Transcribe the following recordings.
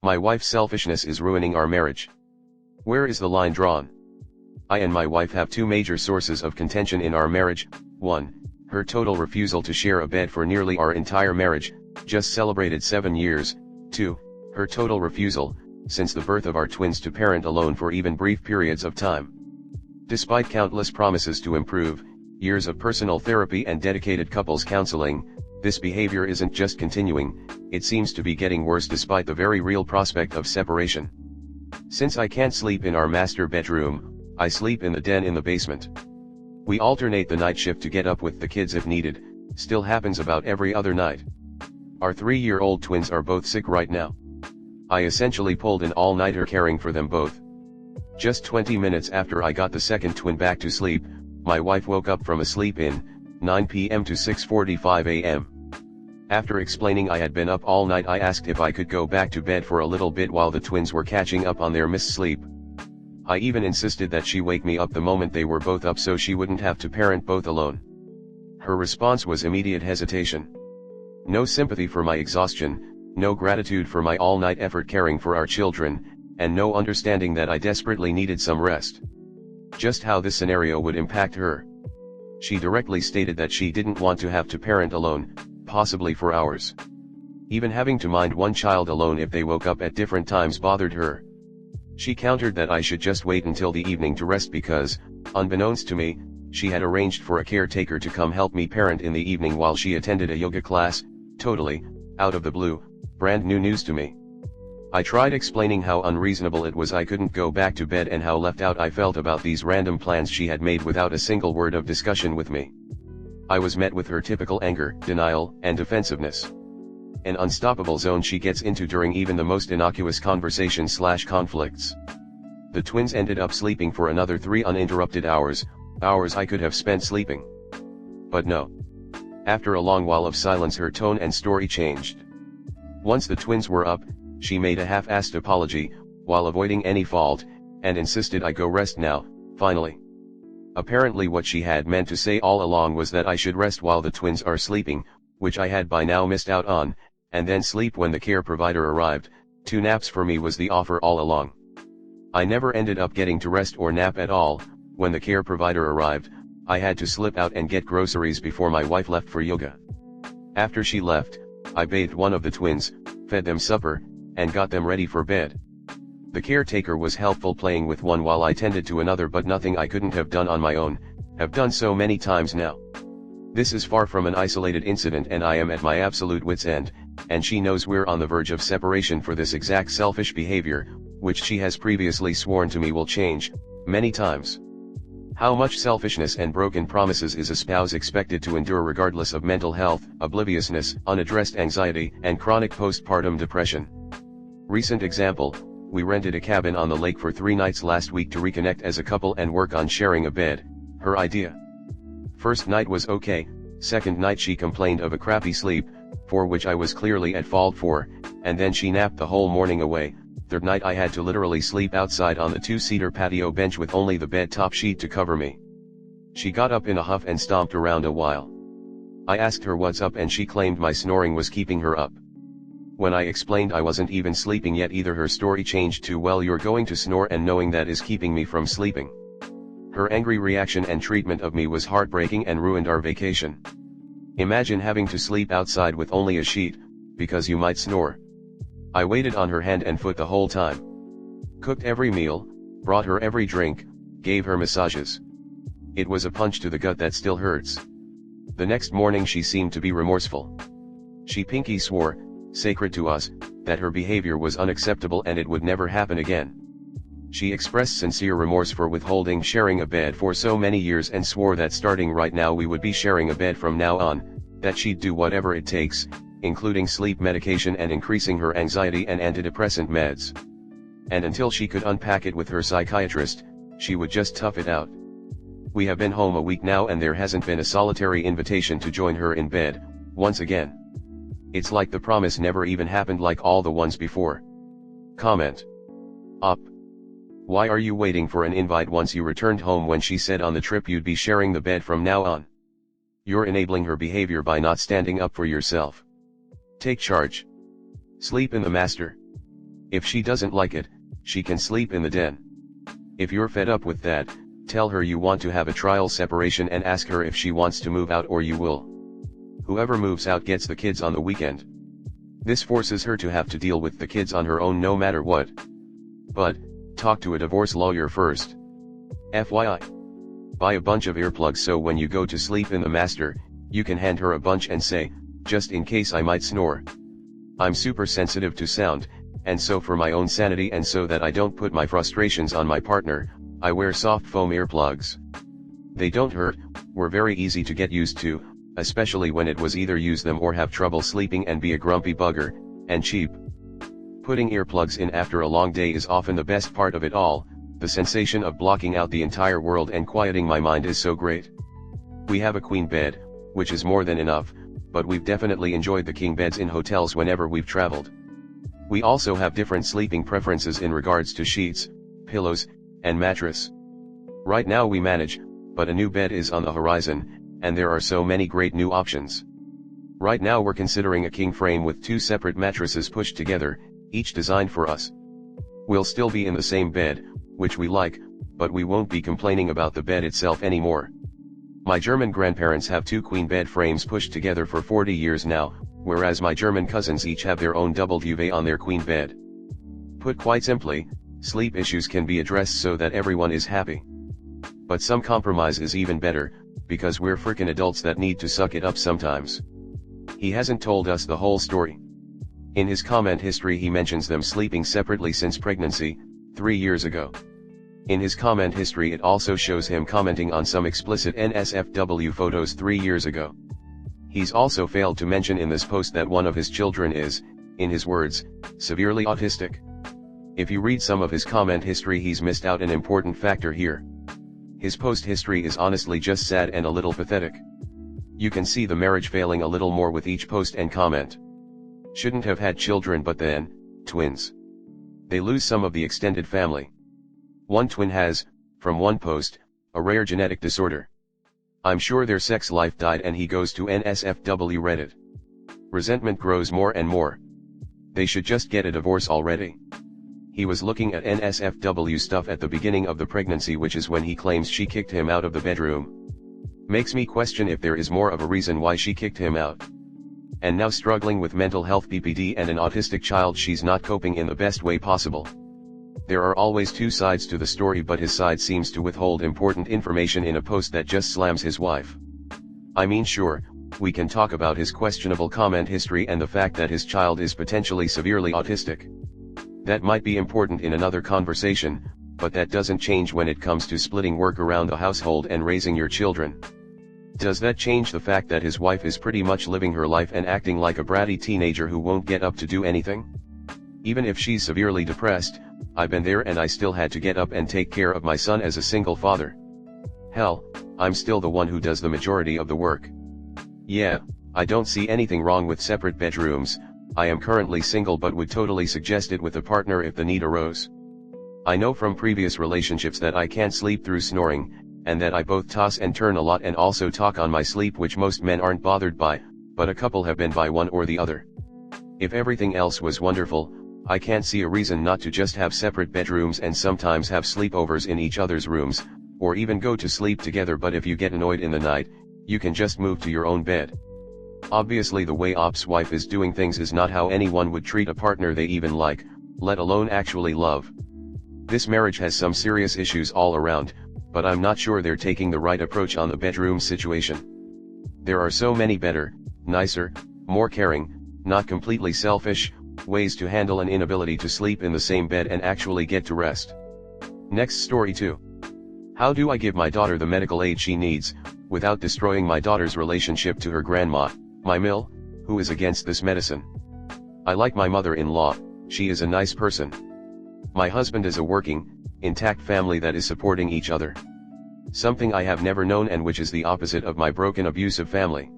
My wife's selfishness is ruining our marriage. Where is the line drawn? I and my wife have two major sources of contention in our marriage. 1. Her total refusal to share a bed for nearly our entire marriage, just celebrated 7 years. 2. Her total refusal, since the birth of our twins, to parent alone for even brief periods of time. Despite countless promises to improve, years of personal therapy and dedicated couples counseling, this behavior isn't just continuing, it seems to be getting worse despite the very real prospect of separation. Since I can't sleep in our master bedroom, I sleep in the den in the basement. We alternate the night shift to get up with the kids if needed, still happens about every other night. Our 3-year-old twins are both sick right now. I essentially pulled an all-nighter caring for them both. Just 20 minutes after I got the second twin back to sleep, my wife woke up from a sleep-in, 9 p.m. to 6:45 a.m. After explaining I had been up all night, I asked if I could go back to bed for a little bit while the twins were catching up on their missed sleep. I even insisted that she wake me up the moment they were both up so she wouldn't have to parent both alone. Her response was immediate hesitation. No sympathy for my exhaustion, no gratitude for my all-night effort caring for our children, and no understanding that I desperately needed some rest. Just how this scenario would impact her. She directly stated that she didn't want to have to parent alone, possibly for hours. Even having to mind one child alone if they woke up at different times bothered her. She countered that I should just wait until the evening to rest because, unbeknownst to me, she had arranged for a caretaker to come help me parent in the evening while she attended a yoga class. Totally, out of the blue, brand new news to me. I tried explaining how unreasonable it was I couldn't go back to bed and how left out I felt about these random plans she had made without a single word of discussion with me. I was met with her typical anger, denial, and defensiveness. An unstoppable zone she gets into during even the most innocuous conversations/conflicts. The twins ended up sleeping for another 3 uninterrupted hours I could have spent sleeping. But no. After a long while of silence, her tone and story changed. Once the twins were up, she made a half-assed apology, while avoiding any fault, and insisted I go rest now, finally. Apparently what she had meant to say all along was that I should rest while the twins are sleeping, which I had by now missed out on, and then sleep when the care provider arrived. 2 naps for me was the offer all along. I never ended up getting to rest or nap at all. When the care provider arrived, I had to slip out and get groceries before my wife left for yoga. After she left, I bathed one of the twins, fed them supper, and got them ready for bed. The caretaker was helpful, playing with one while I tended to another, but nothing I couldn't have done on my own, have done so many times now. This is far from an isolated incident, and I am at my absolute wit's end, and she knows we're on the verge of separation for this exact selfish behavior, which she has previously sworn to me will change, many times. How much selfishness and broken promises is a spouse expected to endure regardless of mental health, obliviousness, unaddressed anxiety, and chronic postpartum depression? Recent example, we rented a cabin on the lake for 3 nights last week to reconnect as a couple and work on sharing a bed, her idea. First night was okay, second night she complained of a crappy sleep, for which I was clearly at fault for, and then she napped the whole morning away. Third night I had to literally sleep outside on the 2-seater patio bench with only the bed top sheet to cover me. She got up in a huff and stomped around a while. I asked her what's up and she claimed my snoring was keeping her up. When I explained I wasn't even sleeping yet either, her story changed to, well, you're going to snore and knowing that is keeping me from sleeping. Her angry reaction and treatment of me was heartbreaking and ruined our vacation. Imagine having to sleep outside with only a sheet, because you might snore. I waited on her hand and foot the whole time. Cooked every meal, brought her every drink, gave her massages. It was a punch to the gut that still hurts. The next morning she seemed to be remorseful. She pinky swore, sacred to us, that her behavior was unacceptable and it would never happen again. She expressed sincere remorse for withholding sharing a bed for so many years and swore that starting right now we would be sharing a bed from now on, that she'd do whatever it takes, including sleep medication and increasing her anxiety and antidepressant meds. And until she could unpack it with her psychiatrist, she would just tough it out. We have been home a week now and there hasn't been a solitary invitation to join her in bed, once again. It's like the promise never even happened, like all the ones before. Comment. Up. Why are you waiting for an invite once you returned home when she said on the trip you'd be sharing the bed from now on? You're enabling her behavior by not standing up for yourself. Take charge. Sleep in the master. If she doesn't like it, she can sleep in the den. If you're fed up with that, tell her you want to have a trial separation and ask her if she wants to move out or you will. Whoever moves out gets the kids on the weekend. This forces her to have to deal with the kids on her own no matter what. But, talk to a divorce lawyer first. FYI. Buy a bunch of earplugs so when you go to sleep in the master, you can hand her a bunch and say, just in case I might snore. I'm super sensitive to sound, and so for my own sanity and so that I don't put my frustrations on my partner, I wear soft foam earplugs. They don't hurt, were very easy to get used to, especially when it was either use them or have trouble sleeping and be a grumpy bugger, and cheap. Putting earplugs in after a long day is often the best part of it all. The sensation of blocking out the entire world and quieting my mind is so great. We have a queen bed, which is more than enough, but we've definitely enjoyed the king beds in hotels whenever we've traveled. We also have different sleeping preferences in regards to sheets, pillows, and mattress. Right now we manage, but a new bed is on the horizon, and there are so many great new options. Right now we're considering a king frame with 2 separate mattresses pushed together, each designed for us. We'll still be in the same bed, which we like, but we won't be complaining about the bed itself anymore. My German grandparents have 2 queen bed frames pushed together for 40 years now, whereas my German cousins each have their own double duvet on their queen bed. Put quite simply, sleep issues can be addressed so that everyone is happy. But some compromise is even better, because we're frickin' adults that need to suck it up sometimes. He hasn't told us the whole story. In his comment history he mentions them sleeping separately since pregnancy, 3 years ago. In his comment history it also shows him commenting on some explicit NSFW photos 3 years ago. He's also failed to mention in this post that one of his children is, in his words, severely autistic. If you read some of his comment history he's missed out an important factor here. His post history is honestly just sad and a little pathetic. You can see the marriage failing a little more with each post and comment. Shouldn't have had children but then, twins. They lose some of the extended family. One twin has, from one post, a rare genetic disorder. I'm sure their sex life died and he goes to NSFW Reddit. Resentment grows more and more. They should just get a divorce already. He was looking at NSFW stuff at the beginning of the pregnancy, which is when he claims she kicked him out of the bedroom. Makes me question if there is more of a reason why she kicked him out. And now struggling with mental health PPD and an autistic child, she's not coping in the best way possible. There are always 2 sides to the story, but his side seems to withhold important information in a post that just slams his wife. I mean, sure, we can talk about his questionable comment history and the fact that his child is potentially severely autistic. That might be important in another conversation, but that doesn't change when it comes to splitting work around the household and raising your children. Does that change the fact that his wife is pretty much living her life and acting like a bratty teenager who won't get up to do anything? Even if she's severely depressed, I've been there and I still had to get up and take care of my son as a single father. Hell, I'm still the one who does the majority of the work. Yeah, I don't see anything wrong with separate bedrooms. I am currently single but would totally suggest it with a partner if the need arose. I know from previous relationships that I can't sleep through snoring, and that I both toss and turn a lot and also talk on my sleep, which most men aren't bothered by, but a couple have been by one or the other. If everything else was wonderful, I can't see a reason not to just have separate bedrooms and sometimes have sleepovers in each other's rooms, or even go to sleep together. But if you get annoyed in the night, you can just move to your own bed. Obviously the way Op's wife is doing things is not how anyone would treat a partner they even like, let alone actually love. This marriage has some serious issues all around, but I'm not sure they're taking the right approach on the bedroom situation. There are so many better, nicer, more caring, not completely selfish, ways to handle an inability to sleep in the same bed and actually get to rest. Next story 2. How do I give my daughter the medical aid she needs, without destroying my daughter's relationship to her grandma, my Mill, who is against this medicine? I like my mother-in-law, she is a nice person. My husband is a working, intact family that is supporting each other. Something I have never known and which is the opposite of my broken abusive family.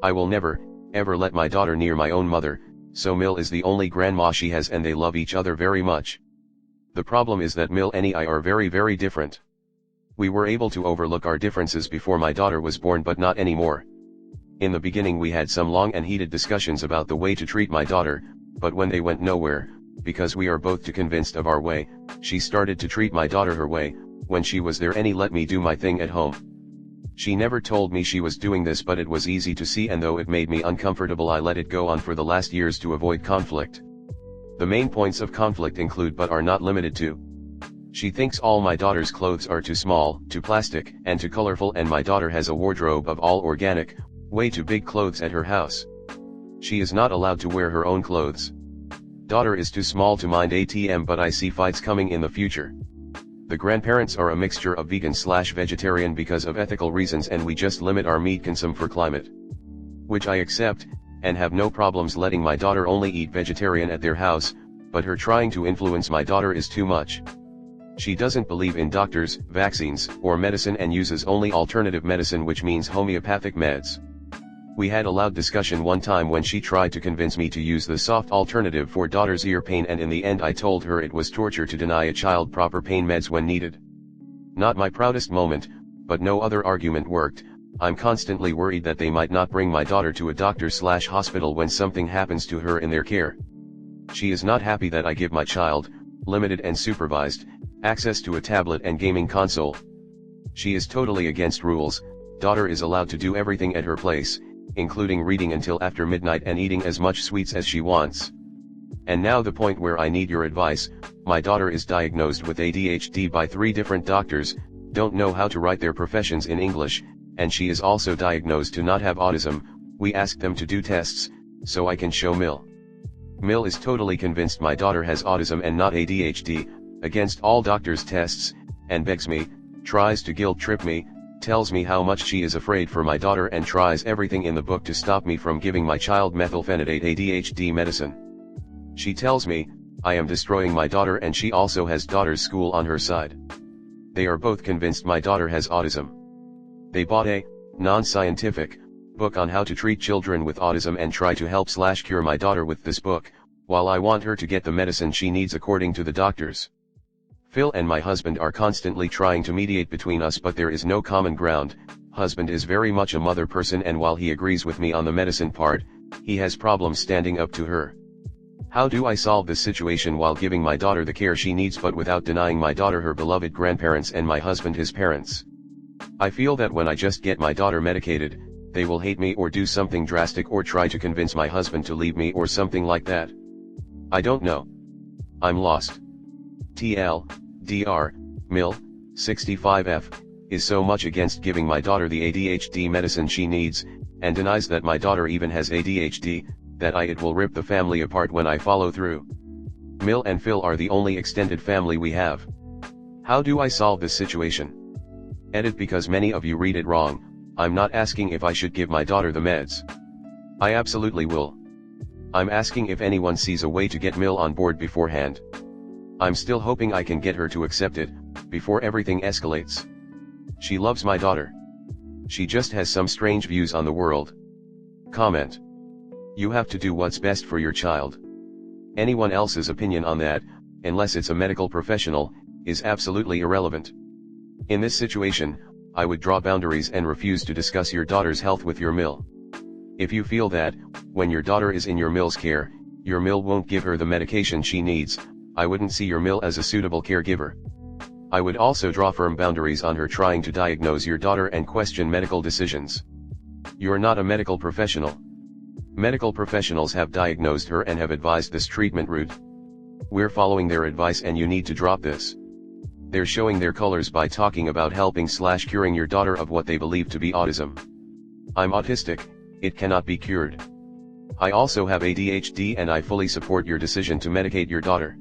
I will never, ever let my daughter near my own mother, so Mill is the only grandma she has and they love each other very much. The problem is that Mill and I are very very different. We were able to overlook our differences before my daughter was born, but not anymore. In the beginning we had some long and heated discussions about the way to treat my daughter, but when they went nowhere, because we are both too convinced of our way, she started to treat my daughter her way, when she was there and let me do my thing at home. She never told me she was doing this, but it was easy to see, and though it made me uncomfortable, I let it go on for the last years to avoid conflict. The main points of conflict include but are not limited to: she thinks all my daughter's clothes are too small, too plastic, and too colorful, and my daughter has a wardrobe of all organic, way too big clothes at her house. She is not allowed to wear her own clothes. Daughter is too small to mind ATM, but I see fights coming in the future. The grandparents are a mixture of vegan/vegetarian because of ethical reasons, and we just limit our meat consumption for climate. Which I accept, and have no problems letting my daughter only eat vegetarian at their house, but her trying to influence my daughter is too much. She doesn't believe in doctors, vaccines, or medicine, and uses only alternative medicine, which means homeopathic meds. We had a loud discussion one time when she tried to convince me to use the soft alternative for daughter's ear pain, and in the end I told her it was torture to deny a child proper pain meds when needed. Not my proudest moment, but no other argument worked. I'm constantly worried that they might not bring my daughter to a doctor/hospital when something happens to her in their care. She is not happy that I give my child, limited and supervised, access to a tablet and gaming console. She is totally against rules. Daughter is allowed to do everything at her place, including reading until after midnight and eating as much sweets as she wants. And now the point where I need your advice. My daughter is diagnosed with ADHD by 3 different doctors, don't know how to write their professions in English, and she is also diagnosed to not have autism. We asked them to do tests, so I can show Mill. Mill is totally convinced my daughter has autism and not ADHD, against all doctors' tests, and begs me, tries to guilt trip me, tells me how much she is afraid for my daughter, and tries everything in the book to stop me from giving my child methylphenidate ADHD medicine. She tells me, I am destroying my daughter, and she also has daughter's school on her side. They are both convinced my daughter has autism. They bought a non-scientific book on how to treat children with autism and try to help/cure my daughter with this book, while I want her to get the medicine she needs according to the doctors. Phil and my husband are constantly trying to mediate between us, but there is no common ground. Husband is very much a mother person, and while he agrees with me on the medicine part, he has problems standing up to her. How do I solve this situation while giving my daughter the care she needs, but without denying my daughter her beloved grandparents and my husband his parents? I feel that when I just get my daughter medicated, they will hate me or do something drastic or try to convince my husband to leave me or something like that. I don't know. I'm lost. TL, Dr. Mill, 65F, is so much against giving my daughter the ADHD medicine she needs, and denies that my daughter even has ADHD, that it will rip the family apart when I follow through. Mill and Phil are the only extended family we have. How do I solve this situation? Edit: because many of you read it wrong, I'm not asking if I should give my daughter the meds. I absolutely will. I'm asking if anyone sees a way to get Mill on board beforehand. I'm still hoping I can get her to accept it, before everything escalates. She loves my daughter. She just has some strange views on the world. Comment: you have to do what's best for your child. Anyone else's opinion on that, unless it's a medical professional, is absolutely irrelevant. In this situation, I would draw boundaries and refuse to discuss your daughter's health with your Mill. If you feel that, when your daughter is in your Mill's care, your Mill won't give her the medication she needs, I wouldn't see your Mill as a suitable caregiver. I would also draw firm boundaries on her trying to diagnose your daughter and question medical decisions. You're not a medical professional. Medical professionals have diagnosed her and have advised this treatment route. We're following their advice, and you need to drop this. They're showing their colors by talking about helping/curing your daughter of what they believe to be autism. I'm autistic, it cannot be cured. I also have ADHD, and I fully support your decision to medicate your daughter.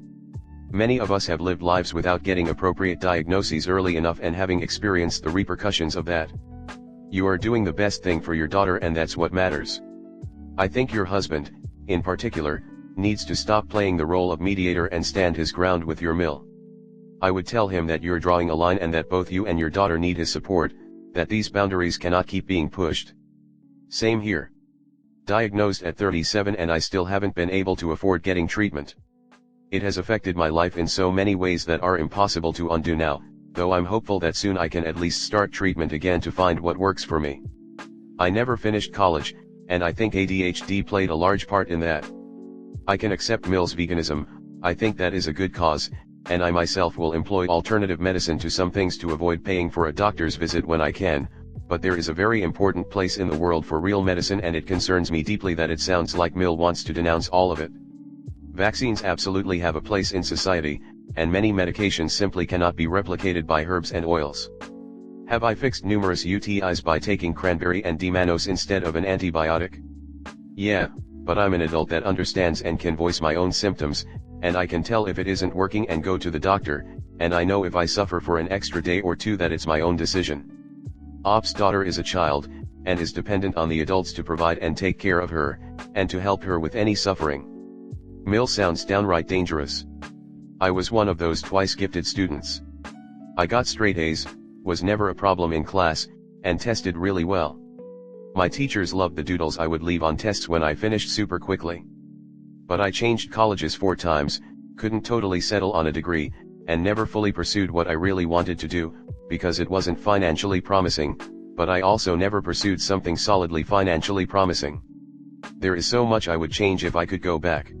Many of us have lived lives without getting appropriate diagnoses early enough and having experienced the repercussions of that. You are doing the best thing for your daughter, and that's what matters. I think your husband, in particular, needs to stop playing the role of mediator and stand his ground with your Mill. I would tell him that you're drawing a line and that both you and your daughter need his support, that these boundaries cannot keep being pushed. Same here. Diagnosed at 37, and I still haven't been able to afford getting treatment. It has affected my life in so many ways that are impossible to undo now, though I'm hopeful that soon I can at least start treatment again to find what works for me. I never finished college, and I think ADHD played a large part in that. I can accept Mill's veganism, I think that is a good cause, and I myself will employ alternative medicine to some things to avoid paying for a doctor's visit when I can, but there is a very important place in the world for real medicine, and it concerns me deeply that it sounds like Mill wants to denounce all of it. Vaccines absolutely have a place in society, and many medications simply cannot be replicated by herbs and oils. Have I fixed numerous UTIs by taking cranberry and D-mannose instead of an antibiotic? Yeah, but I'm an adult that understands and can voice my own symptoms, and I can tell if it isn't working and go to the doctor, and I know if I suffer for an extra day or two that it's my own decision. Op's daughter is a child, and is dependent on the adults to provide and take care of her, and to help her with any suffering. Mill sounds downright dangerous. I was one of those twice gifted students. I got straight A's, was never a problem in class, and tested really well. My teachers loved the doodles I would leave on tests when I finished super quickly. But I changed colleges 4 times, couldn't totally settle on a degree, and never fully pursued what I really wanted to do, because it wasn't financially promising, but I also never pursued something solidly financially promising. There is so much I would change if I could go back.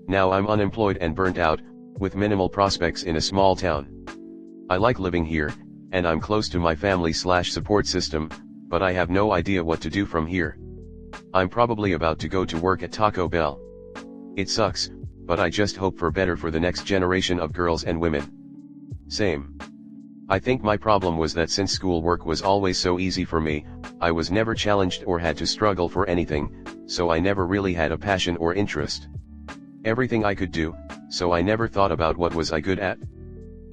Now I'm unemployed and burnt out, with minimal prospects in a small town. I like living here, and I'm close to my family/support system, but I have no idea what to do from here. I'm probably about to go to work at Taco Bell. It sucks, but I just hope for better for the next generation of girls and women. Same. I think my problem was that since schoolwork was always so easy for me, I was never challenged or had to struggle for anything, so I never really had a passion or interest. Everything I could do, so I never thought about what was I good at.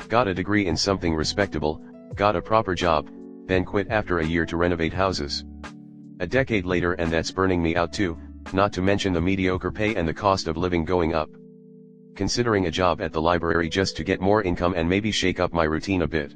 Got a degree in something respectable, got a proper job, then quit after a year to renovate houses. A decade later, and that's burning me out too, not to mention the mediocre pay and the cost of living going up. Considering a job at the library just to get more income and maybe shake up my routine a bit.